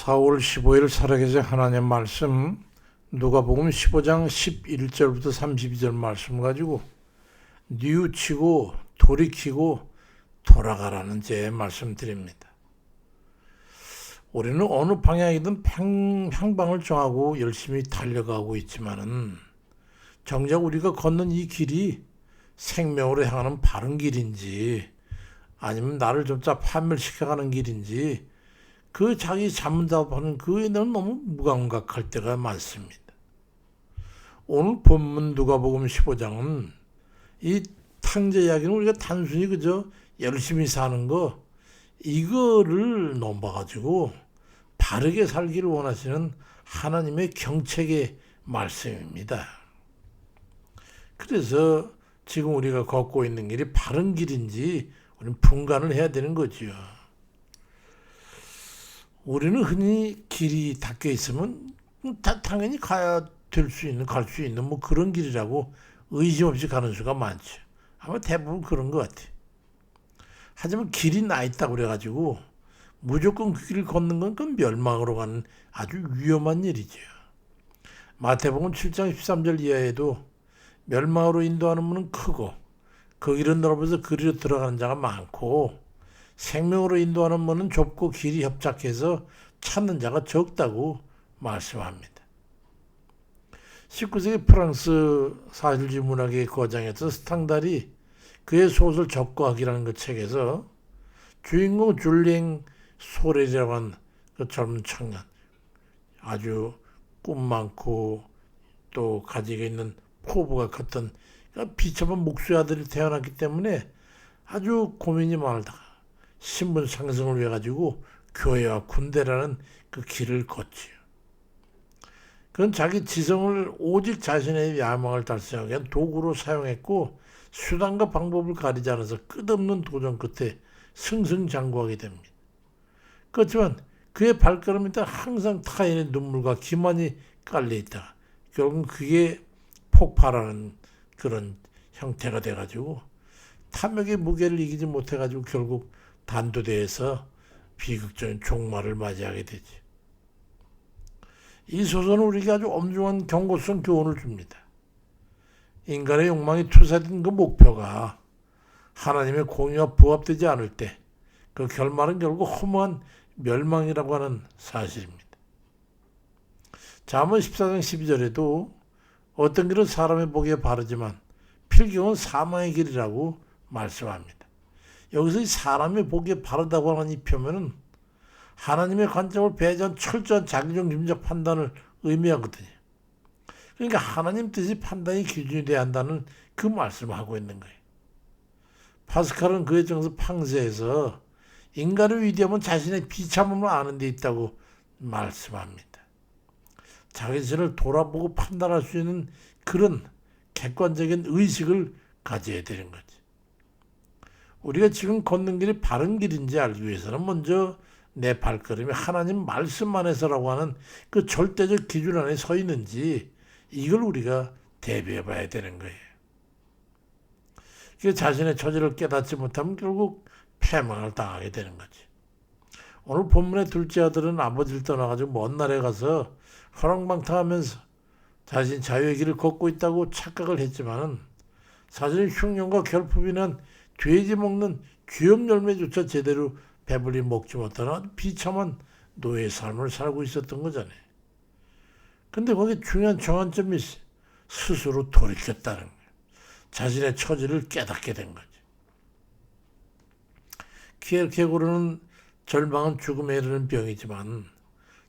4월 15일 살아계신 하나님 말씀 누가복음 15장 11절부터 32절 말씀 가지고 뉘우치고 돌이키고 돌아가라는 제 말씀드립니다. 우리는 어느 방향이든 향방을 정하고 열심히 달려가고 있지만은 정작 우리가 걷는 이 길이 생명으로 향하는 바른 길인지 아니면 나를 점차 파멸시켜가는 길인지 그 자기 자문답하는 그에 대한 너무 무감각할 때가 많습니다. 오늘 본문 누가복음 15장은 이 탕자 이야기는 우리가 단순히 그저 열심히 사는 거 이거를 넘어가지고 바르게 살기를 원하시는 하나님의 경책의 말씀입니다. 그래서 지금 우리가 걷고 있는 길이 바른 길인지 우리는 분간을 해야 되는 거지요. 우리는 흔히 길이 닫혀 있으면 당연히 가야 될 수 있는, 갈 수 있는 뭐 그런 길이라고 의심 없이 가는 수가 많죠. 아마 대부분 그런 것 같아요. 하지만 길이 나 있다고 그래가지고 무조건 그 길을 걷는 건 그 멸망으로 가는 아주 위험한 일이죠. 마태복음 7장 13절 이하에도 멸망으로 인도하는 문은 크고 그 길은 넓어서 그리로 들어가는 자가 많고 생명으로 인도하는 문은 좁고 길이 협착해서 찾는 자가 적다고 말씀합니다. 19세기 프랑스 사실주의 문학의 거장이었던 스탕달이 그의 소설 적과학이라는 그 책에서 주인공 줄리엥 소렐이라고 하는 그 젊은 청년, 아주 꿈 많고 또 가지고 있는 포부가 컸던 비참한 목수의 아들이 태어났기 때문에 아주 고민이 많다가 신분 상승을 위해 가지고 교회와 군대라는 그 길을 걷지요. 그건 자기 지성을 오직 자신의 야망을 달성하기 위한 도구로 사용했고 수단과 방법을 가리지 않아서 끝없는 도전 끝에 승승장구하게 됩니다. 그렇지만 그의 발걸음에 항상 타인의 눈물과 기만이 깔려있다가 결국 그게 폭발하는 그런 형태가 돼가지고 탐욕의 무게를 이기지 못해가지고 결국 단도대에서 비극적인 종말을 맞이하게 되지. 이 소설은 우리에게 아주 엄중한 경고성 교훈을 줍니다. 인간의 욕망이 투사된 그 목표가 하나님의 공의와 부합되지 않을 때 그 결말은 결국 허무한 멸망이라고 하는 사실입니다. 잠언 14장 12절에도 어떤 길은 사람의 보기에 바르지만 필경은 사망의 길이라고 말씀합니다. 여기서 이 사람의 보기에 바르다고 하는 이 표현은 하나님의 관점을 배제한 철저한 자기적 윤리적 판단을 의미하거든요. 그러니까 하나님 뜻이 판단의 기준이 돼야 한다는 그 말씀을 하고 있는 거예요. 파스칼은 그의 정서 팡세에서 인간의 위대함은 자신의 비참함을 아는 데 있다고 말씀합니다. 자기 자신을 돌아보고 판단할 수 있는 그런 객관적인 의식을 가져야 되는 거지. 우리가 지금 걷는 길이 바른 길인지 알기 위해서는 먼저 내 발걸음이 하나님 말씀 안에서라고 하는 그 절대적 기준 안에 서 있는지 이걸 우리가 대비해 봐야 되는 거예요. 그 자신의 처지를 깨닫지 못하면 결국 패망을 당하게 되는 거지. 오늘 본문의 둘째 아들은 아버지를 떠나가지고 먼 나라에 가서 허랑방탕하면서 자신 자유의 길을 걷고 있다고 착각을 했지만은 사실 흉년과 결핍이 난 돼지 먹는 쥐염 열매조차 제대로 배불리 먹지 못하는 비참한 노예의 삶을 살고 있었던 거잖아요. 근데 거기 중요한 정한점이 있어요. 스스로 돌이켰다는 거예요. 자신의 처지를 깨닫게 된 거죠. 키에르케고르는 절망은 죽음에 이르는 병이지만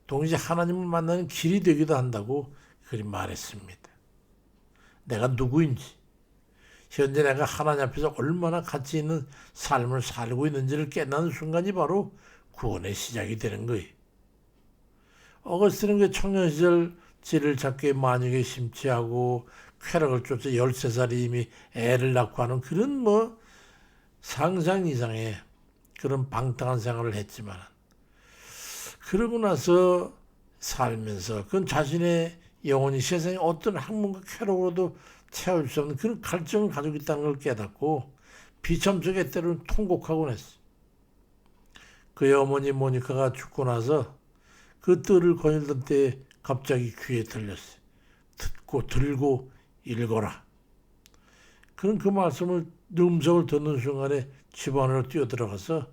동시에 하나님을 만나는 길이 되기도 한다고 그리 말했습니다. 내가 누구인지, 현재 내가 하나님 앞에서 얼마나 가치 있는 삶을 살고 있는지를 깨닫는 순간이 바로 구원의 시작이 되는 거예요. 어거스틴은 그 청년 시절 지를 찾기에 만유에 심취하고 쾌락을 쫓아 13살이 이미 애를 낳고 하는 그런 상상 이상의 그런 방탕한 생활을 했지만 그러고 나서 살면서 그건 자신의 영혼이 세상에 어떤 학문과 쾌락으로도 채울 수 없는 그런 갈증을 가지고 있다는 걸 깨닫고 비참 속에 때로는 통곡하곤 했어. 그의 어머니 모니카가 죽고 나서 그 뜰을 거닐던 때에 갑자기 귀에 들렸어요. 듣고 들고 읽어라. 그런 그 말씀을 음성을 듣는 순간에 집 안으로 뛰어들어가서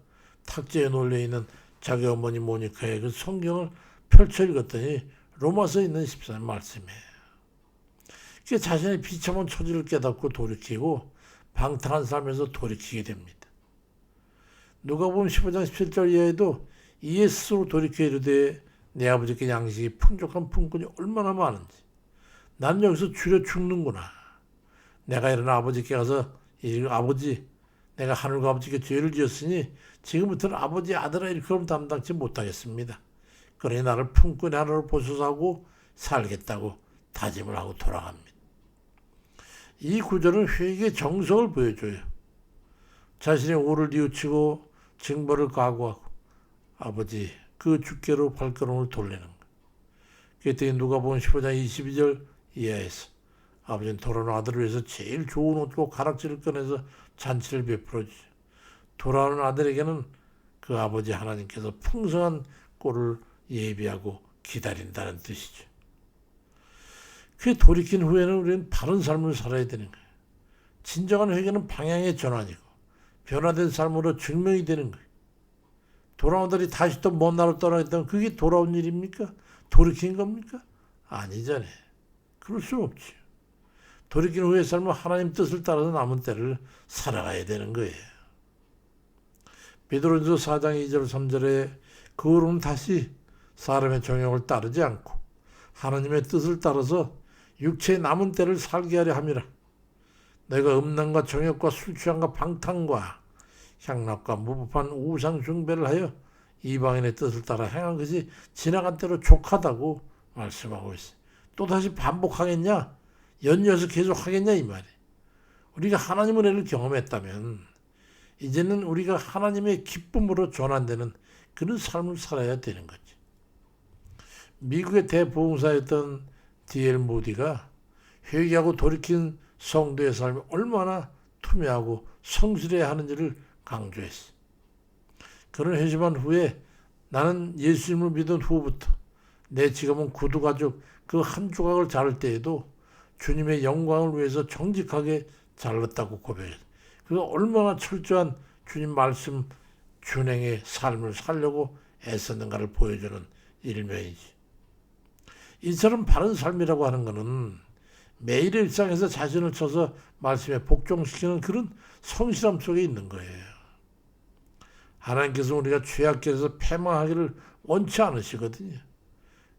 탁자에 놓여있는 자기 어머니 모니카의 그 성경을 펼쳐 읽었더니 로마서에 있는 14절 말씀이에요. 그 자신의 비참한 처지를 깨닫고 돌이키고 방탕한 삶에서 돌이키게 됩니다. 누가복음 15장 17절 이하에도 이에 스스로 돌이켜 이르되 내 아버지께 양식이 풍족한 품꾼이 얼마나 많은지 난 여기서 줄여 죽는구나. 내가 일어나 아버지께 가서 아버지 내가 하늘과 아버지께 죄를 지었으니 지금부터는 아버지 아들아 일컬음 담당치 못하겠습니다. 그러니 나를 품꾼의 하나로 보소서 하고 살겠다고 다짐을 하고 돌아갑니다. 이 구절은 회개의 정석을 보여줘요. 자신의 오를 뉘우치고 징벌을 각오하고 아버지 그 주께로 발걸음을 돌리는 것. 그랬더니 누가복음 15장 22절 이하에서 아버지는 돌아오는 아들을 위해서 제일 좋은 옷과 가락지를 꺼내서 잔치를 베풀어 주죠. 돌아오는 아들에게는 그 아버지 하나님께서 풍성한 꼴을 예비하고 기다린다는 뜻이죠. 그 돌이킨 후에는 우리는 바른 삶을 살아야 되는 거예요. 진정한 회개는 방향의 전환이고 변화된 삶으로 증명이 되는 거예요. 돌아오더니 다시 또 먼 나라로 떠나겠다면 그게 돌아온 일입니까? 돌이킨 겁니까? 아니잖아요. 그럴 수 없죠. 돌이킨 후의 삶은 하나님 뜻을 따라서 남은 때를 살아가야 되는 거예요. 베드로전서 4장 2절 3절에 그 후로는 다시 사람의 정욕을 따르지 않고 하나님의 뜻을 따라서 육체의 남은 때를 살게 하려 함이라. 내가 음란과 정욕과 술 취함과 방탕과 향락과 무법한 우상 숭배를 하여 이방인의 뜻을 따라 행한 것이 지나간 때로 족하다고 말씀하고 있어요. 또다시 반복하겠냐? 연이어서 계속 하겠냐 이 말이에요. 우리가 하나님의 은혜를 경험했다면 이제는 우리가 하나님의 기쁨으로 전환되는 그런 삶을 살아야 되는 거지. 미국의 대보험사였던 D.L. 모디가 회개하고 돌이킨 성도의 삶이 얼마나 투명하고 성실해야 하는지를 강조했어. 그런 회심한 후에 나는 예수님을 믿은 후부터 내 지금은 구두가죽 그 한 조각을 자를 때에도 주님의 영광을 위해서 정직하게 잘랐다고 고백했어. 그가 얼마나 철저한 주님 말씀 준행의 삶을 살려고 애썼는가를 보여주는 일면이지. 이처럼 바른 삶이라고 하는 것은 매일의 일상에서 자신을 쳐서 말씀에 복종시키는 그런 성실함 속에 있는 거예요. 하나님께서 우리가 죄악길에서 패망하기를 원치 않으시거든요.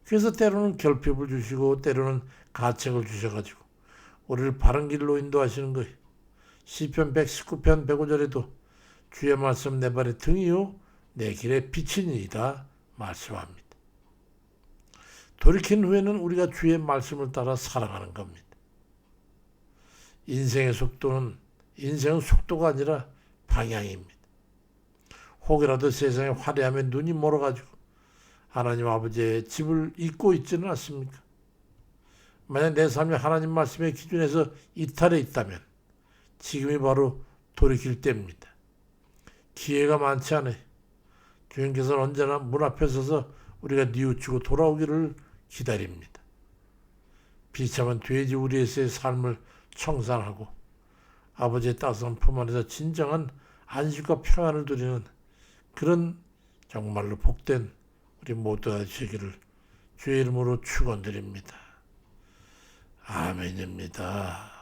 그래서 때로는 결핍을 주시고 때로는 가책을 주셔가지고 우리를 바른 길로 인도하시는 거예요. 시편 119편 105절에도 주의 말씀 내 발의 등이요 내 길의 빛이니이다 말씀합니다. 돌이킨 후에는 우리가 주의 말씀을 따라 살아가는 겁니다. 인생은 속도가 아니라 방향입니다. 혹여라도 세상에 화려함에 눈이 멀어가지고 하나님 아버지의 집을 잊고 있지는 않습니까? 만약 내 삶이 하나님 말씀의 기준에서 이탈해 있다면 지금이 바로 돌이킬 때입니다. 기회가 많지 않아요. 주님께서는 언제나 문 앞에 서서 우리가 뉘우치고 돌아오기를 기다립니다. 비참한 돼지 우리에서의 삶을 청산하고 아버지의 따스한 품 안에서 진정한 안식과 평안을 누리는 그런 정말로 복된 우리 모두가 되시기를 주의 이름으로 축원드립니다. 아멘입니다.